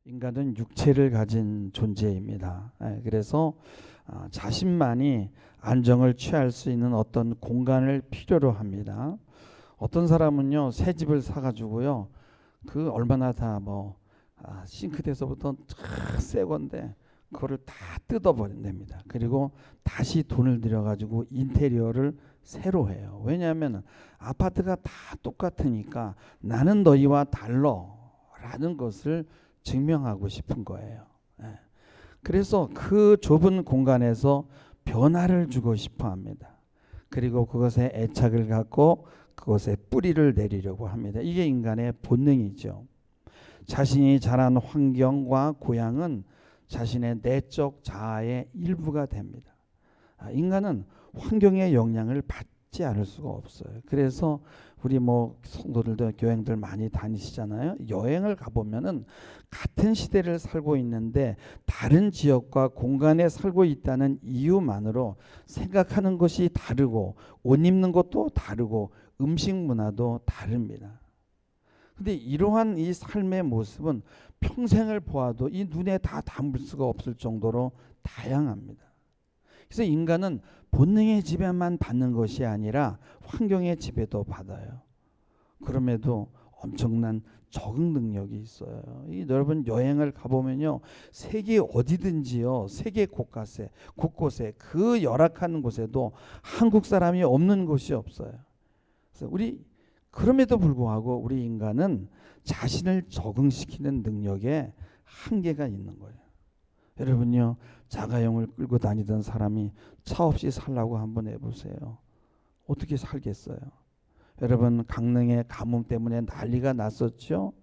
인간은 육체를 가진 존재입니다. 그래서 자신만이 안정을 취할 수 있는 어떤 공간을 필요로 합니다. 어떤 사람은요, 새 집을 사가지고요, 그 얼마나 다 싱크대에서부터 새 건데 그거를 다 뜯어버린답니다. 그리고 다시 돈을 들여가지고 인테리어를 새로 해요. 왜냐하면 아파트가 다 똑같으니까 나는 너희와 달라라는 것을 증명하고 싶은 거예요. 그래서 그 좁은 공간에서 변화를 주고 싶어 합니다. 그리고 그것에 애착을 갖고 그것에 뿌리를 내리려고 합니다. 이게 인간의 본능이죠. 자신이 자란 환경과 고향은 자신의 내적 자아의 일부가 됩니다. 인간은 환경의 영향을 받지 않을 수가 없어요. 그래서 우리 성도들도 교행들 많이 다니시잖아요. 여행을 가보면은 같은 시대를 살고 있는데 다른 지역과 공간에 살고 있다는 이유만으로 생각하는 것이 다르고 옷 입는 것도 다르고 음식 문화도 다릅니다. 근데 이러한 이 삶의 모습은 평생을 보아도 이 눈에 다 담을 수가 없을 정도로 다양합니다. 그래서 인간은 본능의 지배만 받는 것이 아니라 환경의 지배도 받아요. 그럼에도 엄청난 적응 능력이 있어요. 여러분 여행을 가보면요, 세계 어디든지요, 세계 곳곳에 그 열악한 곳에도 한국 사람이 없는 곳이 없어요. 그래서 그럼에도 불구하고 우리 인간은 자신을 적응시키는 능력에 한계가 있는 거예요. 여러분요, 자가용을 끌고 다니던 사람이 차 없이 살라고 한번 해보세요. 어떻게 살겠어요? 여러분, 강릉의 가뭄 때문에 난리가 났었죠.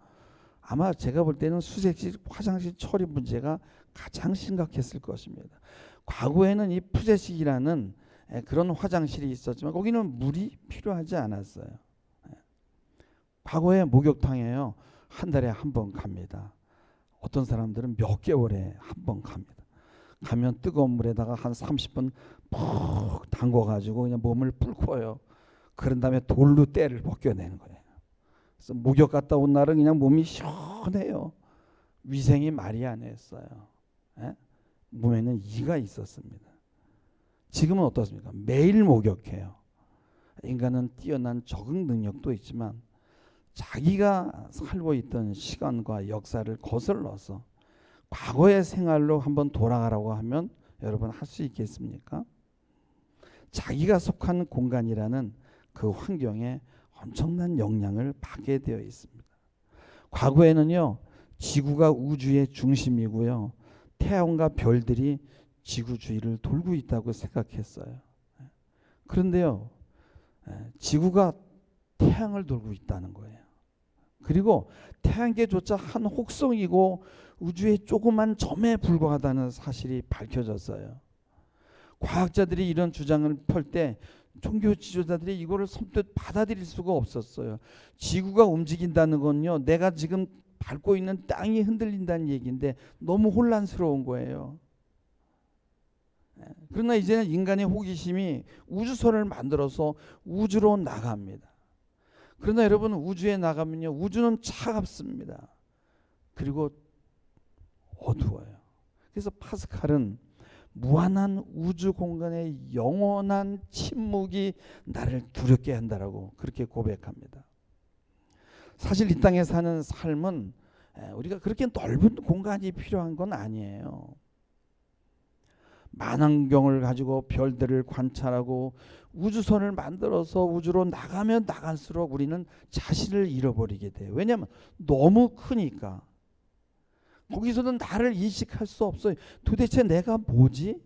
아마 제가 볼 때는 수색실 화장실 처리 문제가 가장 심각했을 것입니다. 과거에는 이 푸세식이라는 그런 화장실이 있었지만 거기는 물이 필요하지 않았어요. 과거에 목욕탕에요, 한 달에 한 번 갑니다. 어떤 사람들은 몇 개월에 한 번 갑니다. 가면 뜨거운 물에다가 한 30분 푹 담궈가지고 그냥 몸을 불고요. 그런 다음에 돌로 때를 벗겨내는 거예요. 그래서 목욕 갔다 온 날은 그냥 몸이 시원해요. 위생이 말이 안 했어요. 몸에는 이가 있었습니다. 지금은 어떻습니까? 매일 목욕해요. 인간은 뛰어난 적응 능력도 있지만 자기가 살고 있던 시간과 역사를 거슬러서 과거의 생활로 한번 돌아가라고 하면 여러분 할 수 있겠습니까? 자기가 속한 공간이라는 그 환경에 엄청난 영향을 받게 되어 있습니다. 과거에는요, 지구가 우주의 중심이고요, 태양과 별들이 지구 주위를 돌고 있다고 생각했어요. 그런데요, 지구가 태양을 돌고 있다는 거예요. 그리고 태양계조차 한 혹성이고 우주의 조그만 점에 불과하다는 사실이 밝혀졌어요. 과학자들이 이런 주장을 펼 때 종교 지도자들이 이거를 선뜻 받아들일 수가 없었어요. 지구가 움직인다는 건요, 내가 지금 밟고 있는 땅이 흔들린다는 얘기인데 너무 혼란스러운 거예요. 그러나 이제는 인간의 호기심이 우주선을 만들어서 우주로 나갑니다. 그러나 여러분, 우주에 나가면요, 우주는 차갑습니다. 그리고 어두워요. 그래서 파스칼은 무한한 우주 공간의 영원한 침묵이 나를 두렵게 한다라고 그렇게 고백합니다. 사실 이 땅에 사는 삶은 우리가 그렇게 넓은 공간이 필요한 건 아니에요. 만안경을 가지고 별들을 관찰하고 우주선을 만들어서 우주로 나가면 나갈수록 우리는 자신을 잃어버리게 돼요. 왜냐하면 너무 크니까. 거기서는 나를 인식할 수 없어요. 도대체 내가 뭐지?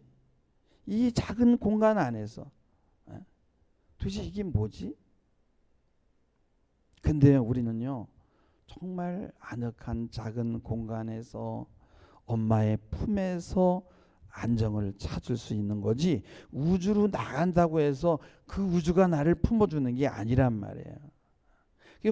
이 작은 공간 안에서 도대체 이게 뭐지? 근데 우리는요, 정말 아늑한 작은 공간에서 엄마의 품에서 안정을 찾을 수 있는 거지, 우주로 나간다고 해서 그 우주가 나를 품어주는 게 아니란 말이에요.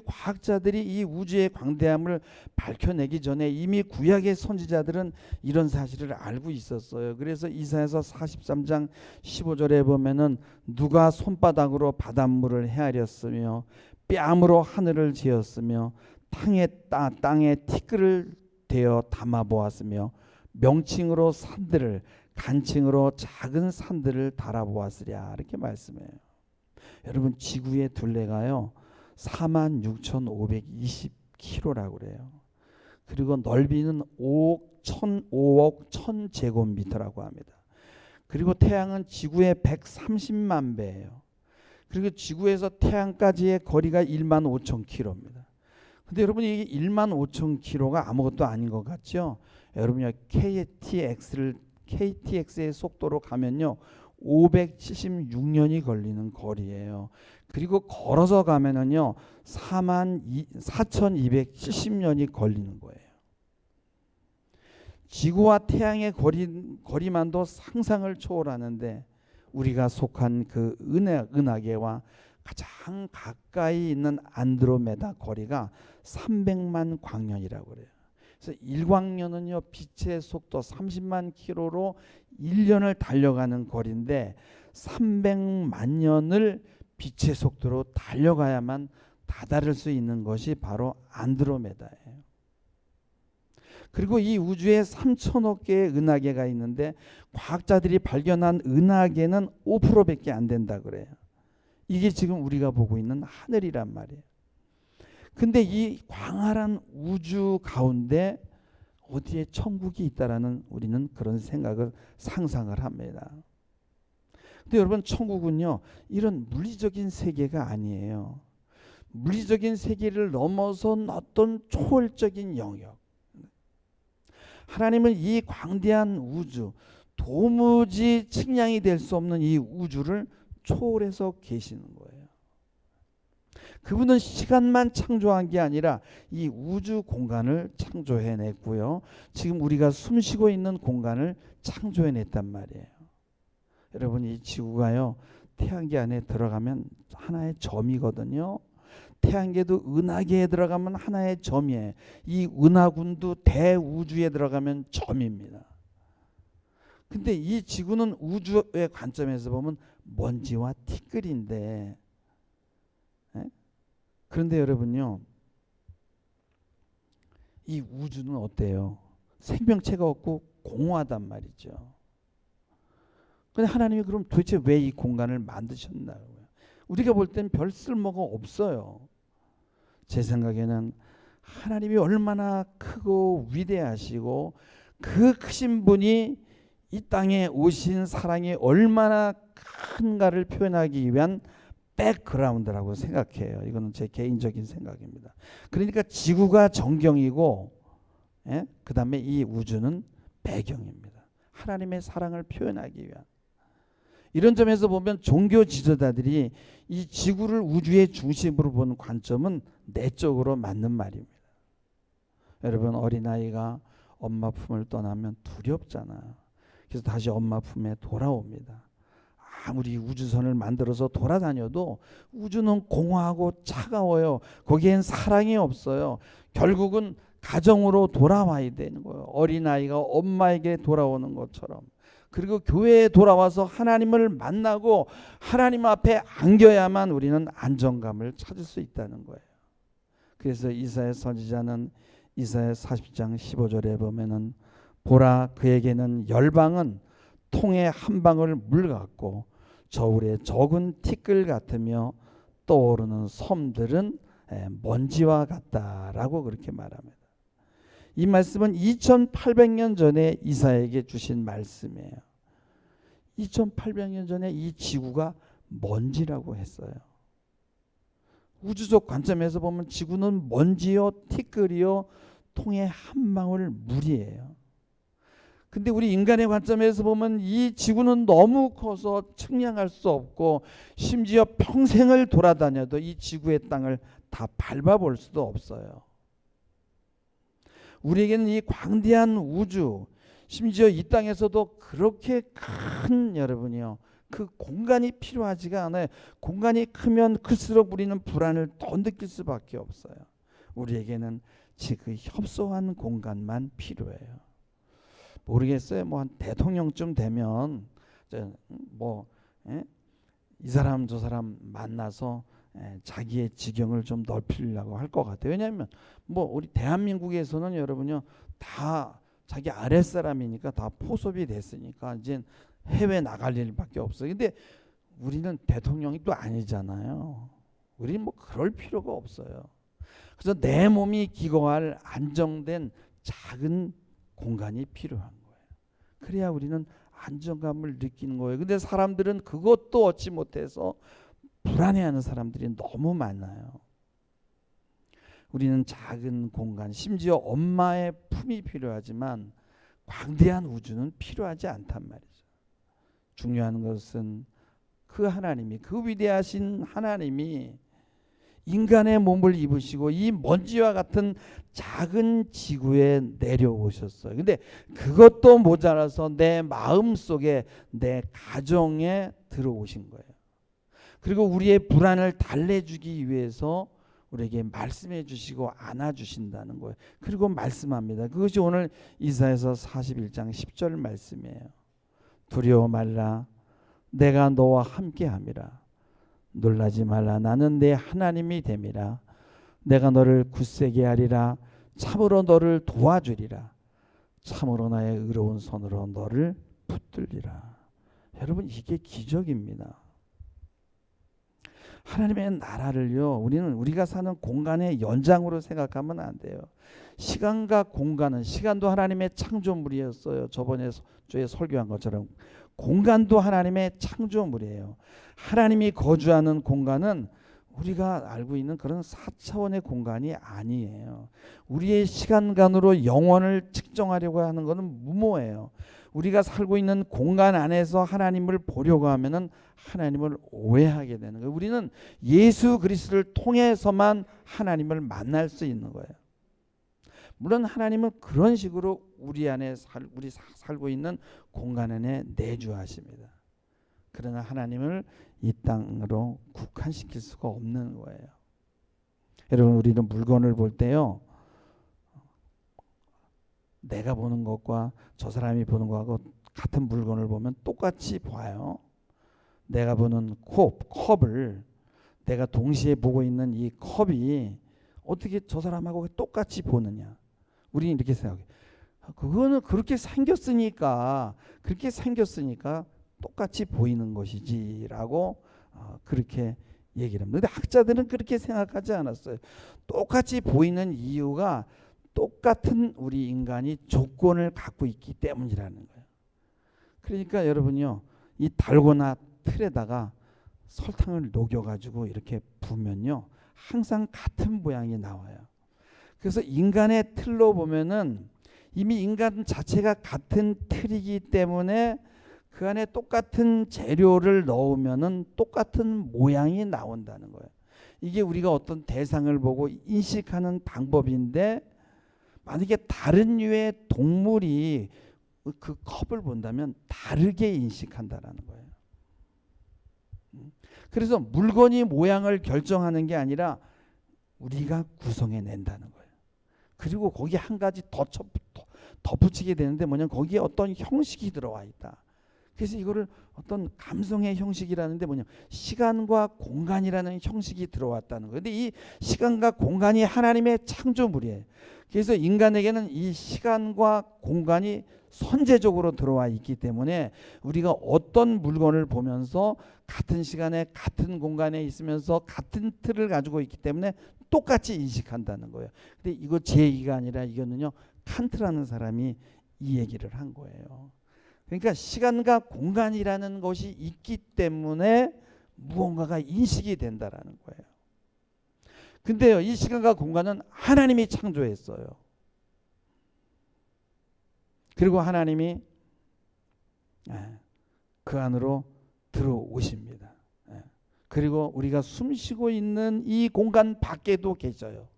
과학자들이 이 우주의 광대함을 밝혀내기 전에 이미 구약의 선지자들은 이런 사실을 알고 있었어요. 그래서 이사야서 43장 15절에 보면은 누가 손바닥으로 바닷물을 헤아렸으며 뺨으로 하늘을 지었으며 땅에 티끌을 되어 담아 보았으며 명칭으로 산들을 간칭으로 작은 산들을 달아보았으랴 이렇게 말씀해요. 여러분 지구의 둘레가요 46,520km라고 그래요. 그리고 넓이는 5억 1000제곱미터라고 합니다. 그리고 태양은 지구의 130만 배예요. 그리고 지구에서 태양까지의 거리가 1만 5천 km입니다. 근데 여러분 이게 1만 5천 km가 아무것도 아닌 것 같죠? 여러분요 KTX의 속도로 가면요 576년이 걸리는 거리예요. 그리고 걸어서 가면은요 4270년이 걸리는 거예요. 지구와 태양의 거리만도 상상을 초월하는데 우리가 속한 그 은하계와 가장 가까이 있는 안드로메다 거리가 300만 광년이라고 그래요. 그래서 1광년은요 빛의 속도 30만 킬로로 1년을 달려가는 거리인데 300만 년을 빛의 속도로 달려가야만 다다를 수 있는 것이 바로 안드로메다예요. 그리고 이 우주에 3천억 개의 은하계가 있는데 과학자들이 발견한 은하계는 5%밖에 안 된다 그래요. 이게 지금 우리가 보고 있는 하늘이란 말이에요. 근데 이 광활한 우주 가운데 어디에 천국이 있다라는 우리는 그런 생각을 상상을 합니다. 근데 여러분 천국은요 이런 물리적인 세계가 아니에요. 물리적인 세계를 넘어선 어떤 초월적인 영역. 하나님은 이 광대한 우주, 도무지 측량이 될 수 없는 이 우주를 초월해서 계시는 거예요. 그분은 시간만 창조한 게 아니라 이 우주 공간을 창조해냈고요. 지금 우리가 숨쉬고 있는 공간을 창조해냈단 말이에요. 여러분 이 지구가요 태양계 안에 들어가면 하나의 점이거든요. 태양계도 은하계에 들어가면 하나의 점이에요. 이 은하군도 대우주에 들어가면 점입니다. 근데 이 지구는 우주의 관점에서 보면 먼지와 티끌인데, 그런데 여러분요, 이 우주는 어때요? 생명체가 없고 공허하단 말이죠. 근데 하나님이 그럼 도대체 왜 이 공간을 만드셨나요? 우리가 볼 땐 별 쓸모가 없어요. 제 생각에는 하나님이 얼마나 크고 위대하시고 그 크신 분이 이 땅에 오신 사랑이 얼마나 큰가를 표현하기 위한 백그라운드라고 생각해요. 이거는 제 개인적인 생각입니다. 그러니까 지구가 정경이고 그 다음에 이 우주는 배경입니다. 하나님의 사랑을 표현하기 위한. 이런 점에서 보면 종교 지도자들이 이 지구를 우주의 중심으로 보는 관점은 내적으로 맞는 말입니다. 여러분 어린아이가 엄마 품을 떠나면 두렵잖아요. 그래서 다시 엄마 품에 돌아옵니다. 아무리 우주선을 만들어서 돌아다녀도 우주는 공허하고 차가워요. 거기엔 사랑이 없어요. 결국은 가정으로 돌아와야 되는 거예요. 어린아이가 엄마에게 돌아오는 것처럼. 그리고 교회에 돌아와서 하나님을 만나고 하나님 앞에 안겨야만 우리는 안정감을 찾을 수 있다는 거예요. 그래서 이사야 선지자는 이사야 40장 15절에 보면은 보라 그에게는 열방은 통에 한 방울 물 같고 저울에 적은 티끌 같으며 떠오르는 섬들은 먼지와 같다라고 그렇게 말합니다. 이 말씀은 2800년 전에 이사야에게 주신 말씀이에요. 2800년 전에 이 지구가 먼지라고 했어요. 우주적 관점에서 보면 지구는 먼지요 티끌이요 통에 한 방울 물이에요. 근데 우리 인간의 관점에서 보면 이 지구는 너무 커서 측량할 수 없고 심지어 평생을 돌아다녀도 이 지구의 땅을 다 밟아볼 수도 없어요. 우리에게는 이 광대한 우주, 심지어 이 땅에서도 그렇게 큰 여러분이요, 그 공간이 필요하지가 않아요. 공간이 크면 클수록 우리는 불안을 더 느낄 수밖에 없어요. 우리에게는 그 협소한 공간만 필요해요. 모르겠어요. 뭐 한 대통령쯤 되면 이 사람 저 사람 만나서 자기의 지경을 좀 넓히려고 할 것 같아요. 왜냐하면 뭐 우리 대한민국에서는 여러분요 다 자기 아랫사람이니까 다 포섭이 됐으니까 이제 해외 나갈 일밖에 없어요. 근데 우리는 대통령이 또 아니잖아요. 우리는 뭐 그럴 필요가 없어요. 그래서 내 몸이 기거할 안정된 작은 공간이 필요한 거예요. 그래야 우리는 안정감을 느끼는 거예요. 근데 사람들은 그것도 얻지 못해서 불안해하는 사람들이 너무 많아요. 우리는 작은 공간, 심지어 엄마의 품이 필요하지만 광대한 우주는 필요하지 않단 말이죠. 중요한 것은 그 하나님이, 그 위대하신 하나님이 인간의 몸을 입으시고 이 먼지와 같은 작은 지구에 내려오셨어요. 근데 그것도 모자라서 내 마음속에, 내 가정에 들어오신 거예요. 그리고 우리의 불안을 달래주기 위해서 우리에게 말씀해 주시고 안아주신다는 거예요. 그리고 말씀합니다. 그것이 오늘 이사야서 41장 10절 말씀이에요. 두려워 말라, 내가 너와 함께함이라. 놀라지 말라, 나는 내 하나님이 됨이라. 내가 너를 굳세게 하리라. 참으로 너를 도와주리라. 참으로 나의 의로운 손으로 너를 붙들리라. 여러분, 이게 기적입니다. 하나님의 나라를요, 우리는 우리가 사는 공간의 연장으로 생각하면 안 돼요. 시간과 공간은, 시간도 하나님의 창조물이었어요. 저번에 주에 설교한 것처럼 공간도 하나님의 창조물이에요. 하나님이 거주하는 공간은 우리가 알고 있는 그런 4차원의 공간이 아니에요. 우리의 시간관으로 영원을 측정하려고 하는 것은 무모해요. 우리가 살고 있는 공간 안에서 하나님을 보려고 하면은 하나님을 오해하게 되는 거예요. 우리는 예수 그리스도를 통해서만 하나님을 만날 수 있는 거예요. 물론 하나님은 그런 식으로 우리 안에 우리 살고 있는 공간 안에 내주하십니다. 그러나 하나님을 이 땅으로 국한시킬 수가 없는 거예요. 여러분, 우리는 물건을 볼 때요, 내가 보는 것과 저 사람이 보는 것하고 같은 물건을 보면 똑같이 봐요. 내가 보는 컵을 내가 동시에 보고 있는 이 컵이 어떻게 저 사람하고 똑같이 보느냐. 우리는 이렇게 생각해요. 그거는 그렇게 생겼으니까 똑같이 보이는 것이지라고 그렇게 얘기를 합니다. 근데 학자들은 그렇게 생각하지 않았어요. 똑같이 보이는 이유가 똑같은 우리 인간이 조건을 갖고 있기 때문이라는 거예요. 그러니까 여러분요, 이 달고나 틀에다가 설탕을 녹여가지고 이렇게 부면요, 항상 같은 모양이 나와요. 그래서 인간의 틀로 보면은 이미 인간 자체가 같은 틀이기 때문에 그 안에 똑같은 재료를 넣으면은 똑같은 모양이 나온다는 거예요. 이게 우리가 어떤 대상을 보고 인식하는 방법인데, 만약에 다른 류의 동물이 그 컵을 본다면 다르게 인식한다라는 거예요. 그래서 물건이 모양을 결정하는 게 아니라 우리가 구성해낸다는 거예요. 그리고 거기에 한 가지 더 덧붙이게 되는데 뭐냐면 거기에 어떤 형식이 들어와 있다. 그래서 이거를 어떤 감성의 형식이라는데 뭐냐, 시간과 공간이라는 형식이 들어왔다는 거예요. 근데 이 시간과 공간이 하나님의 창조물이에요. 그래서 인간에게는 이 시간과 공간이 선제적으로 들어와 있기 때문에 우리가 어떤 물건을 보면서 같은 시간에 같은 공간에 있으면서 같은 틀을 가지고 있기 때문에 똑같이 인식한다는 거예요. 근데 이거 제 얘기가 아니라 이거는요, 칸트라는 사람이 이 얘기를 한 거예요. 그러니까 시간과 공간이라는 것이 있기 때문에 무언가가 인식이 된다라는 거예요. 근데요, 이 시간과 공간은 하나님이 창조했어요. 그리고 하나님이 그 안으로 들어오십니다. 그리고 우리가 숨 쉬고 있는 이 공간 밖에도 계셔요.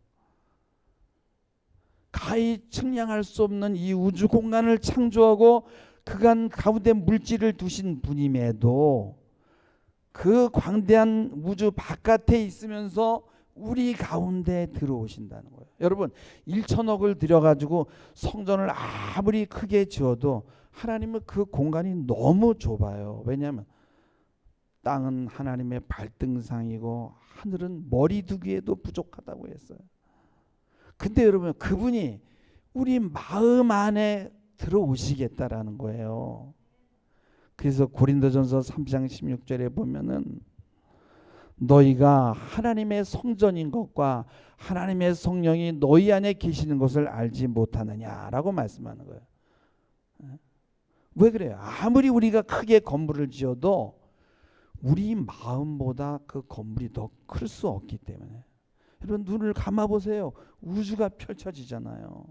가히 측량할 수 없는 이 우주 공간을 창조하고 그간 가운데 물질을 두신 분임에도 그 광대한 우주 바깥에 있으면서 우리 가운데 들어오신다는 거예요. 여러분, 1천억을 들여가지고 성전을 아무리 크게 지어도 하나님은 그 공간이 너무 좁아요. 왜냐하면 땅은 하나님의 발등상이고 하늘은 머리 두기에도 부족하다고 했어요. 근데 여러분, 그분이 우리 마음 안에 들어오시겠다라는 거예요. 그래서 고린도전서 3장 16절에 보면은 너희가 하나님의 성전인 것과 하나님의 성령이 너희 안에 계시는 것을 알지 못하느냐라고 말씀하는 거예요. 왜 그래요? 아무리 우리가 크게 건물을 지어도 우리 마음보다 그 건물이 더 클 수 없기 때문에. 여러분 눈을 감아보세요. 우주가 펼쳐지잖아요.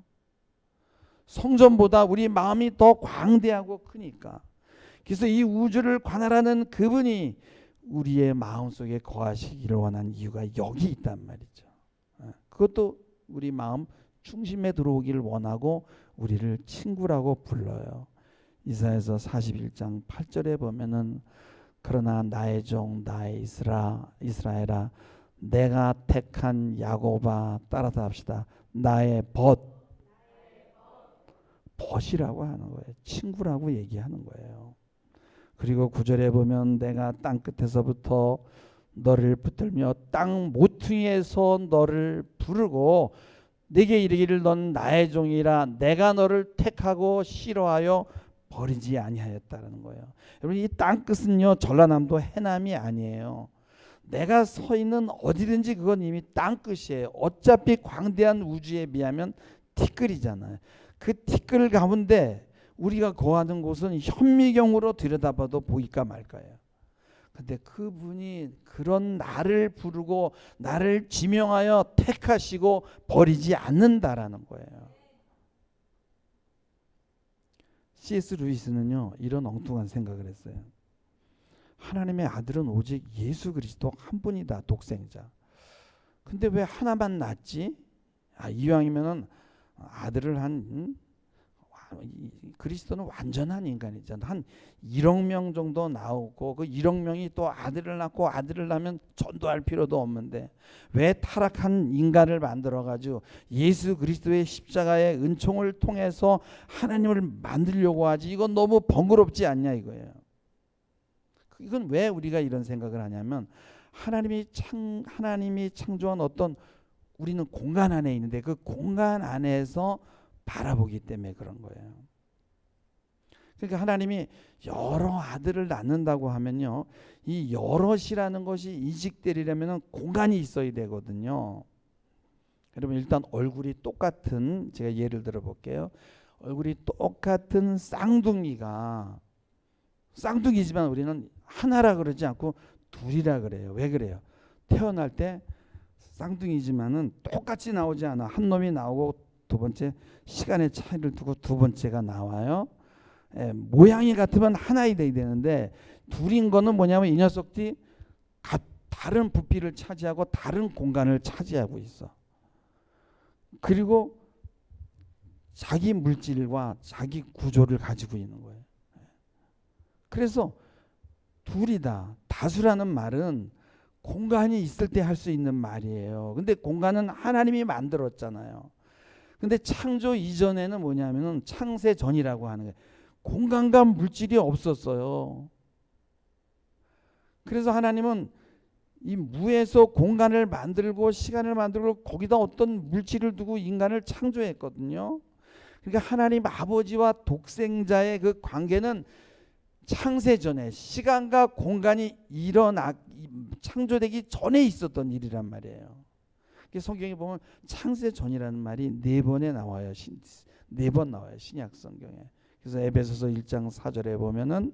성전보다 우리 마음이 더 광대하고 크니까. 그래서 이 우주를 관할하는 그분이 우리의 마음속에 거하시기를 원하는 이유가 여기 있단 말이죠. 그것도 우리 마음 중심에 들어오기를 원하고 우리를 친구라고 불러요. 이사야서 41장 8절에 보면은 그러나 나의 종 나의 이스라엘아 내가 택한 야곱아 따라서 합시다. 나의 벗이라고 하는 거예요. 친구라고 얘기하는 거예요. 그리고 9절에 보면 내가 땅 끝에서부터 너를 붙들며 땅 모퉁이에서 너를 부르고 내게 이르기를 넌 나의 종이라 내가 너를 택하고 싫어하여 버리지 아니하였다라는 거예요. 여러분 이 땅 끝은요 전라남도 해남이 아니에요. 내가 서 있는 어디든지 그건 이미 땅 끝이에요. 어차피 광대한 우주에 비하면 티끌이잖아요. 그 티끌 가운데 우리가 거하는 곳은 현미경으로 들여다봐도 보일까 말까요. 근데 그분이 그런 나를 부르고 나를 지명하여 택하시고 버리지 않는다라는 거예요. C.S. 루이스는요 이런 엉뚱한 생각을 했어요. 하나님의 아들은 오직 예수 그리스도 한 분이다. 독생자. 근데 왜 하나만 낳지? 이왕이면은 아들을 그리스도는 완전한 인간이잖아. 한 1억 명 정도 나오고 그 1억 명이 또 아들을 낳고 아들을 낳으면 전도할 필요도 없는데 왜 타락한 인간을 만들어가지고 예수 그리스도의 십자가의 은총을 통해서 하나님을 만들려고 하지? 이건 너무 번거롭지 않냐 이거예요. 이건 왜 우리가 이런 생각을 하냐면 하나님이 창조한 어떤 우리는 공간 안에 있는데 그 공간 안에서 바라보기 때문에 그런 거예요. 그러니까 하나님이 여러 아들을 낳는다고 하면요, 이 여럿이라는 것이 인식되려면 공간이 있어야 되거든요. 여러분 일단 얼굴이 똑같은, 제가 예를 들어 볼게요. 얼굴이 똑같은 쌍둥이지만 우리는 하나라 그러지 않고 둘이라 그래요. 왜 그래요? 태어날 때 쌍둥이지만은 똑같이 나오지 않아. 한 놈이 나오고 두 번째 시간의 차이를 두고 두 번째가 나와요. 모양이 같으면 하나이 돼야 되는데 둘인 거는 뭐냐면 이 녀석들이 다른 부피를 차지하고 다른 공간을 차지하고 있어. 그리고 자기 물질과 자기 구조를 가지고 있는 거예요. 그래서 둘이다. 다수라는 말은 공간이 있을 때 할 수 있는 말이에요. 근데 공간은 하나님이 만들었잖아요. 근데 창조 이전에는 뭐냐면은 창세 전이라고 하는 거예요. 공간과 물질이 없었어요. 그래서 하나님은 이 무에서 공간을 만들고 시간을 만들고 거기다 어떤 물질을 두고 인간을 창조했거든요. 그러니까 하나님 아버지와 독생자의 그 관계는 창세 전에 시간과 공간이 창조되기 전에 있었던 일이란 말이에요. 성경에 보면 창세 전이라는 말이 4번에 나와요. 4번 나와요. 신약 성경에. 그래서 에베소서 1장 4절에 보면은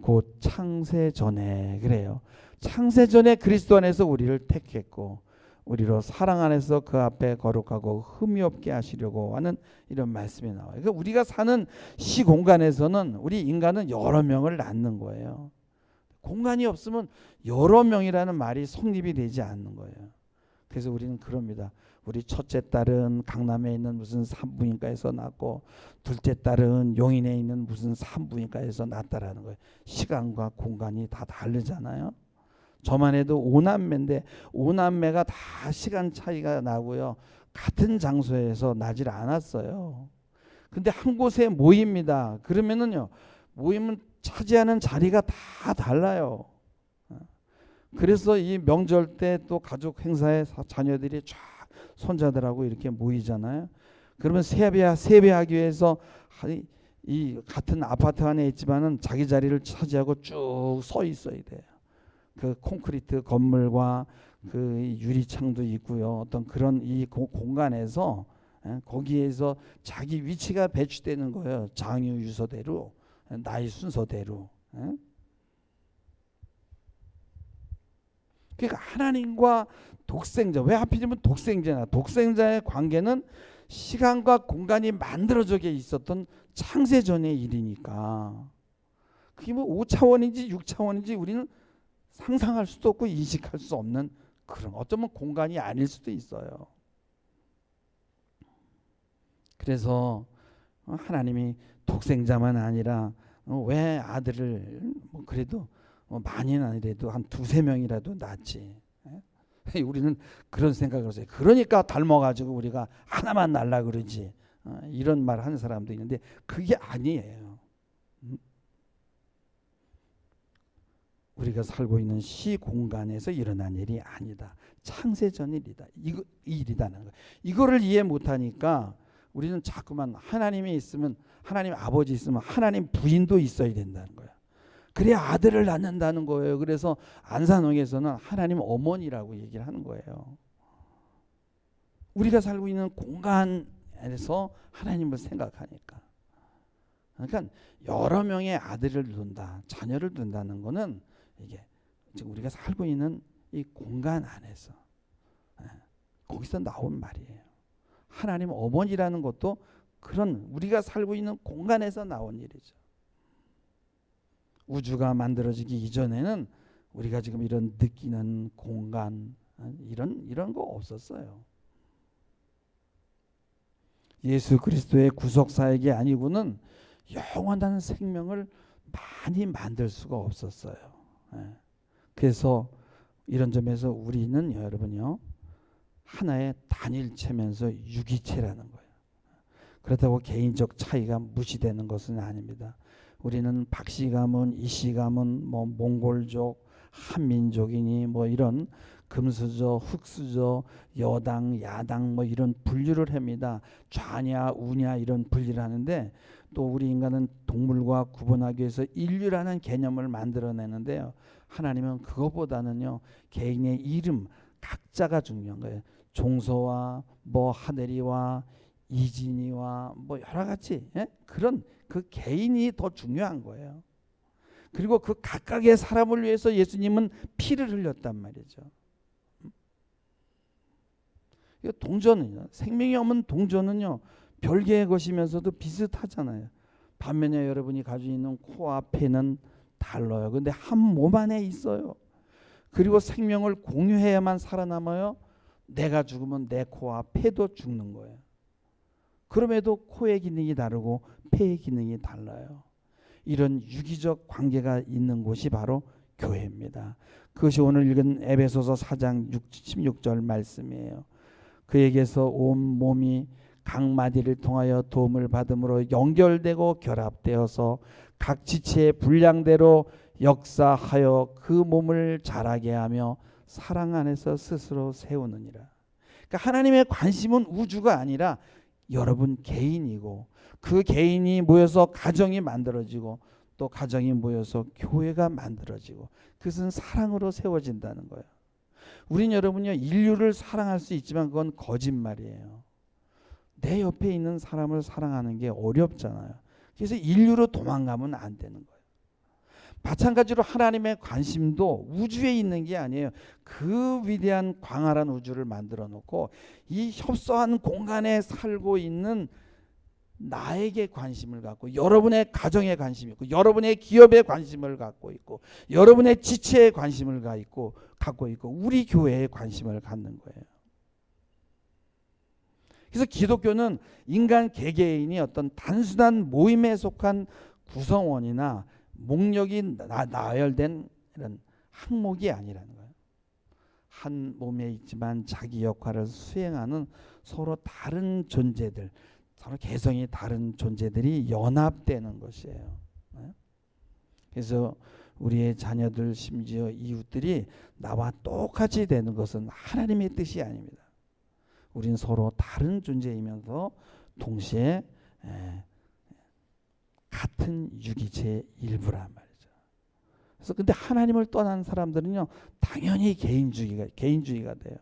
곧 창세 전에 그래요. 창세 전에 그리스도 안에서 우리를 택했고 우리로 사랑 안에서 그 앞에 거룩하고 흠이 없게 하시려고 하는 이런 말씀이 나와요. 그러니까 우리가 사는 시공간에서는 우리 인간은 여러 명을 낳는 거예요. 공간이 없으면 여러 명이라는 말이 성립이 되지 않는 거예요. 그래서 우리는 그럽니다. 우리 첫째 딸은 강남에 있는 무슨 산부인과에서 낳고 둘째 딸은 용인에 있는 무슨 산부인과에서 낳았다라는 거예요. 시간과 공간이 다 다르잖아요. 저만 해도 5남매인데 5남매가 다 시간 차이가 나고요. 같은 장소에서 나질 않았어요. 근데 한 곳에 모입니다. 그러면은요. 모이면 차지하는 자리가 다 달라요. 그래서 이 명절 때 또 가족 행사에 자녀들이 쫙 손자들하고 이렇게 모이잖아요. 그러면 세배하기 위해서 이 같은 아파트 안에 있지만은 자기 자리를 차지하고 쭉 서 있어야 돼요. 그 콘크리트 건물과 그 유리창도 있고요. 어떤 그런 이 공간에서 거기에서 자기 위치가 배치되는 거예요. 장유 유서대로, 나이 순서대로. 그러니까 하나님과 독생자, 왜 하필이면 독생자냐? 독생자의 관계는 시간과 공간이 만들어져 있었던 창세전의 일이니까 그게 뭐 5차원인지 6차원인지 우리는 상상할 수도 없고 인식할 수 없는 그런, 어쩌면 공간이 아닐 수도 있어요. 그래서 하나님이 독생자만 아니라 왜 아들을 뭐 그래도 많이는 아니래도 한 2-3명이라도 낳지. 우리는 그런 생각을 해요. 그러니까 닮아가지고 우리가 하나만 낳으려 그러지. 이런 말 하는 사람도 있는데 그게 아니에요. 우리가 살고 있는 시공간에서 일어난 일이 아니다. 창세전 일이다. 이거 일이다는 거예요. 이거를 이해 못하니까 우리는 자꾸만 하나님이 있으면, 하나님 아버지 있으면 하나님 부인도 있어야 된다는 거예요. 그래야 아들을 낳는다는 거예요. 그래서 안산홍에서는 하나님 어머니라고 얘기를 하는 거예요. 우리가 살고 있는 공간에서 하나님을 생각하니까. 그러니까 여러 명의 아들을 둔다, 자녀를 둔다는 거는 이게 지금 우리가 살고 있는 이 공간 안에서 거기서 나온 말이에요. 하나님 어머니라는 것도 그런 우리가 살고 있는 공간에서 나온 일이죠. 우주가 만들어지기 이전에는 우리가 지금 이런 느끼는 공간 이런 거 없었어요. 예수 그리스도의 구속사역이 아니고는 영원한 생명을 많이 만들 수가 없었어요. 그래서 이런 점에서 우리는 여러분요, 하나의 단일체면서 유기체라는 거예요. 그렇다고 개인적 차이가 무시되는 것은 아닙니다. 우리는 박씨 가문, 이씨 가문, 뭐 몽골족, 한민족이니 뭐 이런 금수저, 흑수저, 여당, 야당 뭐 이런 분류를 합니다. 좌냐, 우냐 이런 분류를 하는데 또 우리 인간은 동물과 구분하기 위해서 인류라는 개념을 만들어내는데요. 하나님은 그것보다는요, 개인의 이름, 각자가 중요한 거예요. 종서와 뭐 하늘이와 이진이와 뭐 여러 가지 그런 그 개인이 더 중요한 거예요. 그리고 그 각각의 사람을 위해서 예수님은 피를 흘렸단 말이죠. 동전은요, 생명이 없는 동전은요 별개의 것이면서도 비슷하잖아요. 반면에 여러분이 가지고 있는 코와 폐는 달라요. 근데 한 몸 안에 있어요. 그리고 생명을 공유해야만 살아남아요. 내가 죽으면 내 코와 폐도 죽는 거예요. 그럼에도 코의 기능이 다르고 폐의 기능이 달라요. 이런 유기적 관계가 있는 곳이 바로 교회입니다. 그것이 오늘 읽은 에베소서 4장 16절 말씀이에요. 그에게서 온 몸이 각 마디를 통하여 도움을 받음으로 연결되고 결합되어서 각 지체의 분량대로 역사하여 그 몸을 자라게 하며 사랑 안에서 스스로 세우느니라. 그러니까 하나님의 관심은 우주가 아니라 여러분 개인이고, 그 개인이 모여서 가정이 만들어지고 또 가정이 모여서 교회가 만들어지고, 그것은 사랑으로 세워진다는 거예요. 우린 여러분요, 인류를 사랑할 수 있지만 그건 거짓말이에요. 내 옆에 있는 사람을 사랑하는 게 어렵잖아요. 그래서 인류로 도망가면 안 되는 거예요. 마찬가지로 하나님의 관심도 우주에 있는 게 아니에요. 그 위대한 광활한 우주를 만들어 놓고 이 협소한 공간에 살고 있는 나에게 관심을 갖고, 여러분의 가정에 관심이 있고, 여러분의 기업에 관심을 갖고 있고, 여러분의 지체에 관심을 갖고 있고, 우리 교회에 관심을 갖는 거예요. 그래서 기독교는 인간 개개인이 어떤 단순한 모임에 속한 구성원이나 목적이 나열된 이런 항목이 아니라는 거예요. 한 몸에 있지만 자기 역할을 수행하는 서로 다른 존재들, 서로 개성이 다른 존재들이 연합되는 것이에요. 그래서 우리의 자녀들, 심지어 이웃들이 나와 똑같이 되는 것은 하나님의 뜻이 아닙니다. 우린 서로 다른 존재이면서 동시에 같은 유기체의 일부란 말이죠. 그래서 근데 하나님을 떠난 사람들은요, 당연히 개인주의가 돼요.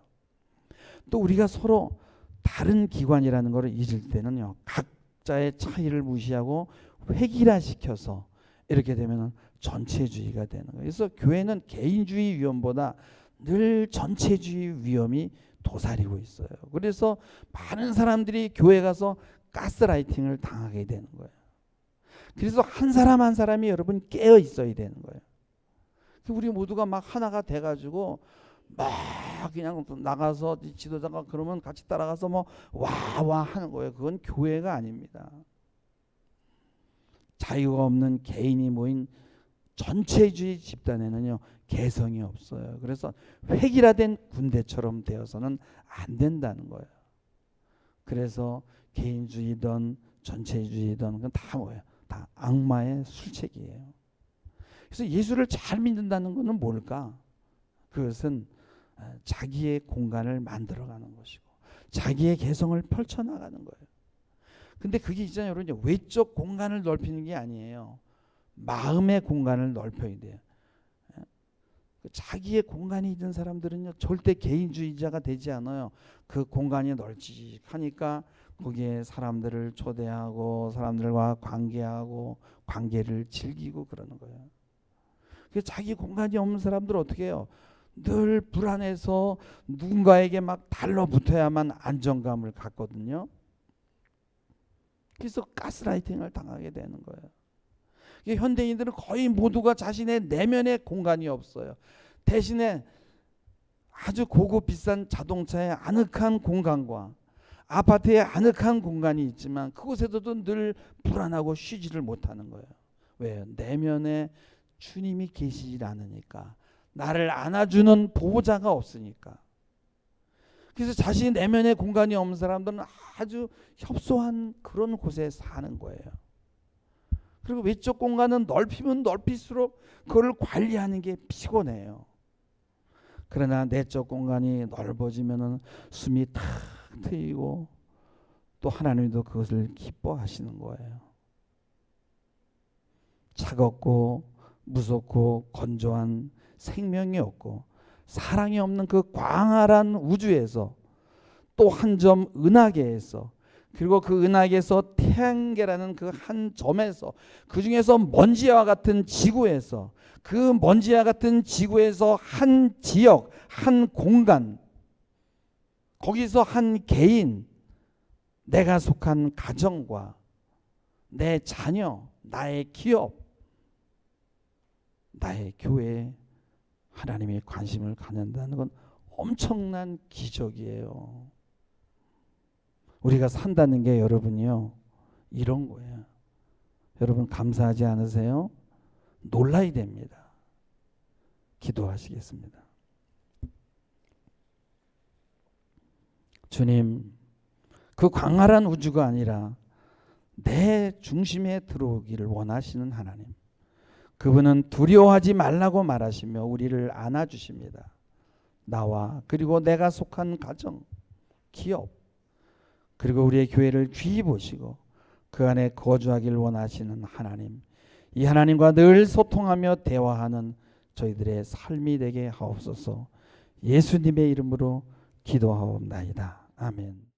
또 우리가 서로 다른 기관이라는 것을 잊을 때는요, 각자의 차이를 무시하고 획일화시켜서 이렇게 되면 전체주의가 되는 거예요. 그래서 교회는 개인주의 위험보다 늘 전체주의 위험이 도사리고 있어요. 그래서 많은 사람들이 교회 가서 가스라이팅을 당하게 되는 거예요. 그래서 한 사람 한 사람이 여러분 깨어 있어야 되는 거예요. 우리 모두가 막 하나가 돼가지고 막 그냥 나가서 지도자가 그러면 같이 따라가서 뭐 와와 하는 거예요. 그건 교회가 아닙니다. 자유가 없는 개인이 모인 전체주의 집단에는요, 개성이 없어요. 그래서 획일화된 군대처럼 되어서는 안 된다는 거예요. 그래서 개인주의든 전체주의든 그건 다 뭐예요? 다 악마의 술책이에요. 그래서 예수를 잘 믿는다는 것은 뭘까? 그것은 자기의 공간을 만들어가는 것이고 자기의 개성을 펼쳐나가는 거예요. 근데 그게 있잖아요, 여러분. 외적 공간을 넓히는 게 아니에요. 마음의 공간을 넓혀야 돼요. 자기의 공간이 있는 사람들은요, 절대 개인주의자가 되지 않아요. 그 공간이 널찍하니까 거기에 사람들을 초대하고 사람들과 관계하고 관계를 즐기고 그러는 거예요. 자기 공간이 없는 사람들은 어떻게 해요? 늘 불안해서 누군가에게 막 달라붙어야만 안정감을 갖거든요. 그래서 가스라이팅을 당하게 되는 거예요. 현대인들은 거의 모두가 자신의 내면의 공간이 없어요. 대신에 아주 고급 비싼 자동차의 아늑한 공간과 아파트의 아늑한 공간이 있지만 그곳에서도 늘 불안하고 쉬지를 못하는 거예요. 왜요? 내면에 주님이 계시질 않으니까. 나를 안아주는 보호자가 없으니까. 그래서 자신의 내면의 공간이 없는 사람들은 아주 협소한 그런 곳에 사는 거예요. 그리고 외적 공간은 넓히면 넓힐수록 그걸 관리하는 게 피곤해요. 그러나 내적 공간이 넓어지면은 숨이 탁 트이고 또 하나님도 그것을 기뻐하시는 거예요. 차갑고 무섭고 건조한 생명이 없고 사랑이 없는 그 광활한 우주에서 또 한 점 은하계에서 그리고 그 은하계에서 태양계라는 그 한 점에서 그 중에서 먼지와 같은 지구에서 그 먼지와 같은 지구에서 한 지역, 한 공간, 거기서 한 개인, 내가 속한 가정과 내 자녀, 나의 기업, 나의 교회에 하나님의 관심을 갖는다는 건 엄청난 기적이에요. 우리가 산다는 게 여러분이요, 이런 거예요. 여러분 감사하지 않으세요? 놀라야 됩니다. 기도하시겠습니다. 주님, 그 광활한 우주가 아니라 내 중심에 들어오기를 원하시는 하나님, 그분은 두려워하지 말라고 말하시며 우리를 안아주십니다. 나와 그리고 내가 속한 가정, 기업, 그리고 우리의 교회를 귀히 보시고 그 안에 거주하길 원하시는 하나님, 이 하나님과 늘 소통하며 대화하는 저희들의 삶이 되게 하옵소서. 예수님의 이름으로 기도하옵나이다. 아멘.